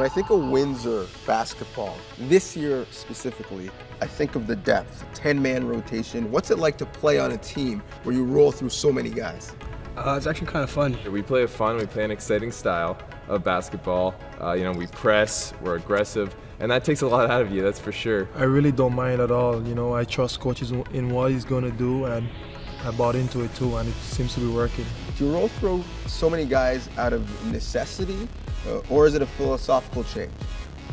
I think of Windsor basketball, this year specifically, I think of the depth, 10-man rotation. What's it like to play on a team where you roll through so many guys? It's actually kind of fun. We play an exciting style of basketball. We press, we're aggressive, and that takes a lot out of you, that's for sure. I really don't mind at all. I trust coaches in what he's going to do, and I bought into it too, and it seems to be working. Do you roll through so many guys out of necessity, or is it a philosophical change?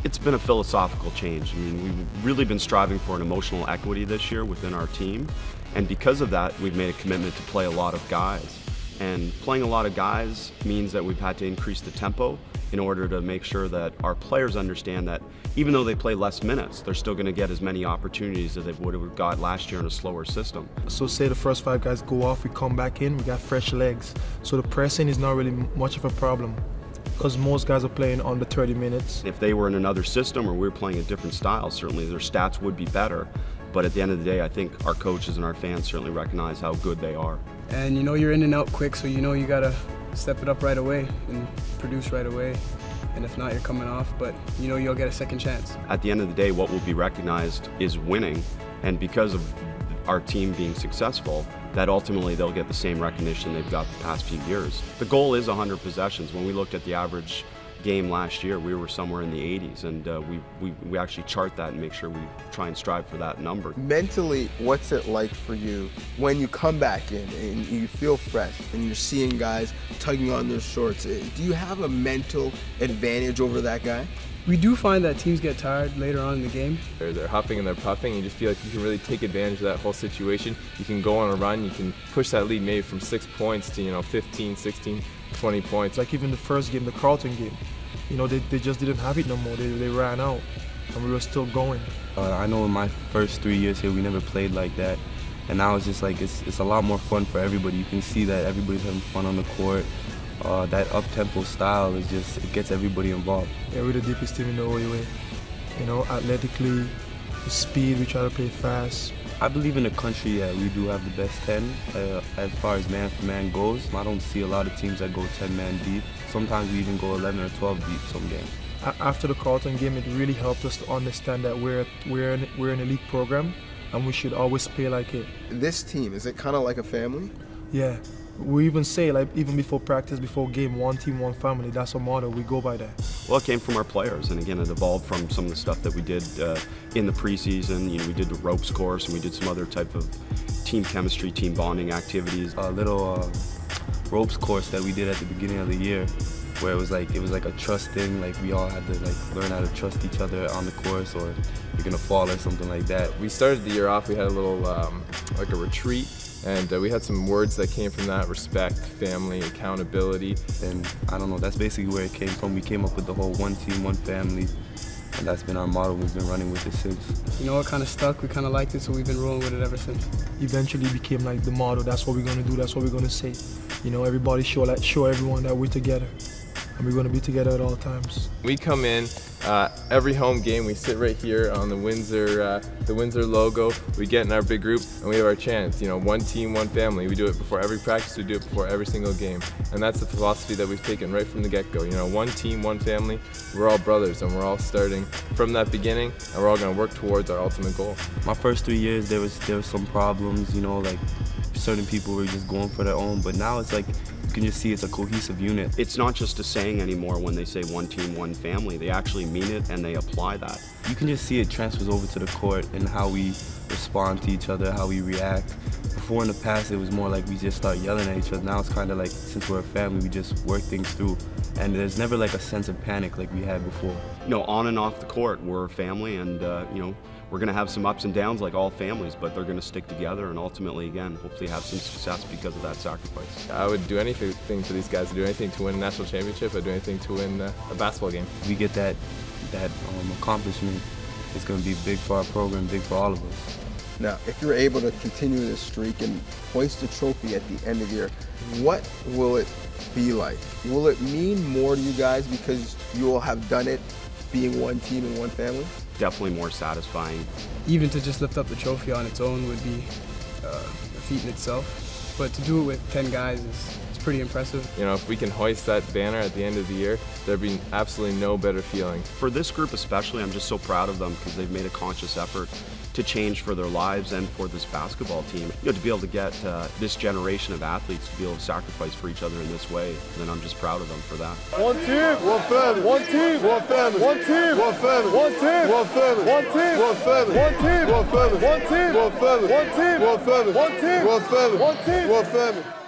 It's been a philosophical change. We've really been striving for an emotional equity this year within our team, and because of that, we've made a commitment to play a lot of guys. And playing a lot of guys means that we've had to increase the tempo in order to make sure that our players understand that even though they play less minutes, they're still going to get as many opportunities as they would have got last year in a slower system. So say the first 5 guys go off, we come back in, we got fresh legs. So the pressing is not really much of a problem because most guys are playing under 30 minutes. If they were in another system or we were playing a different style, certainly their stats would be better. But at the end of the day, I think our coaches and our fans certainly recognize how good they are. And you're in and out quick, so you gotta step it up right away and produce right away. And if not, you're coming off, but you'll get a second chance. At the end of the day, what will be recognized is winning, and because of our team being successful, that ultimately they'll get the same recognition they've got the past few years. The goal is 100 possessions. When we looked at the average game last year, we were somewhere in the 80s, and we actually chart that and make sure we try and strive for that number. Mentally, what's it like for you when you come back in and you feel fresh and you're seeing guys tugging on their shorts? Do you have a mental advantage over that guy? We do find that teams get tired later on in the game. They're huffing and they're puffing. You just feel like you can really take advantage of that whole situation. You can go on a run, you can push that lead maybe from 6 points to 15, 16, 20 points. Like even the first game, the Carlton game, they just didn't have it no more. They ran out, and we were still going. I know in my first 3 years here, we never played like that. And now it's just like, it's a lot more fun for everybody. You can see that everybody's having fun on the court. That up-tempo style is just, it gets everybody involved. Yeah, we're the deepest team in the OUA. Athletically, the speed, we try to play fast. I believe in the country that we do have the best 10 as far as man-for-man goes. I don't see a lot of teams that go 10-man deep. Sometimes we even go 11 or 12 deep some games. After the Carlton game, it really helped us to understand that we're an elite program, and we should always play like it. This team, is it kind of like a family? Yeah. We even say, even before practice, before game, one team, one family. That's our motto. We go by that. Well, it came from our players, and again, it evolved from some of the stuff that we did in the preseason. We did the ropes course, and we did some other type of team chemistry, team bonding activities. A little ropes course that we did at the beginning of the year, where it was like a trust thing. Like we all had to learn how to trust each other on the course, or you're gonna fall or something like that. We started the year off. We had a little like a retreat. And we had some words that came from that: respect, family, accountability. And I don't know, that's basically where it came from. We came up with the whole one team, one family, and that's been our motto. We've been running with it since. It kind of stuck, we kind of liked it, so we've been rolling with it ever since. Eventually became like the motto. That's what we're going to do, that's what we're going to say. Everybody show everyone that we're together, and we're going to be together at all times. We come in, every home game, we sit right here on the Windsor logo. We get in our big group and we have our chants. One team, one family. We do it before every practice. We do it before every single game, and that's the philosophy that we've taken right from the get-go. One team, one family. We're all brothers, and we're all starting from that beginning, and we're all going to work towards our ultimate goal. My first 3 years, there was some problems. Like certain people were just going for their own, but now it's like, you can just see it's a cohesive unit. It's not just a saying anymore when they say one team, one family. They actually mean it, and they apply that. You can just see it transfers over to the court and how we respond to each other, how we react. Before in the past, it was more like we just start yelling at each other. Now it's kind of like, since we're a family, we just work things through. And there's never like a sense of panic like we had before. On and off the court, we're a family, and we're going to have some ups and downs like all families, but they're going to stick together and ultimately, again, hopefully have some success because of that sacrifice. I would do anything for these guys. I'd do anything to win a national championship. I'd do anything to win a basketball game. We get that accomplishment. It's going to be big for our program, big for all of us. Now, if you're able to continue this streak and hoist a trophy at the end of the year, what will it be like? Will it mean more to you guys because you will have done it being one team and one family? Definitely more satisfying. Even to just lift up the trophy on its own would be a feat in itself, but to do it with 10 guys is pretty impressive. You know, if we can hoist that banner at the end of the year, there'd be absolutely no better feeling. For this group especially, I'm just so proud of them because they've made a conscious effort to change for their lives and for this basketball team. You know, to be able to get this generation of athletes to be able to sacrifice for each other in this way, then I'm just proud of them for that. One team, one family. One team, one family. One team, one family. One team, one family. One team, one family. One team, one family. One team, one family. One team, one family. One team, one family. One team, one family.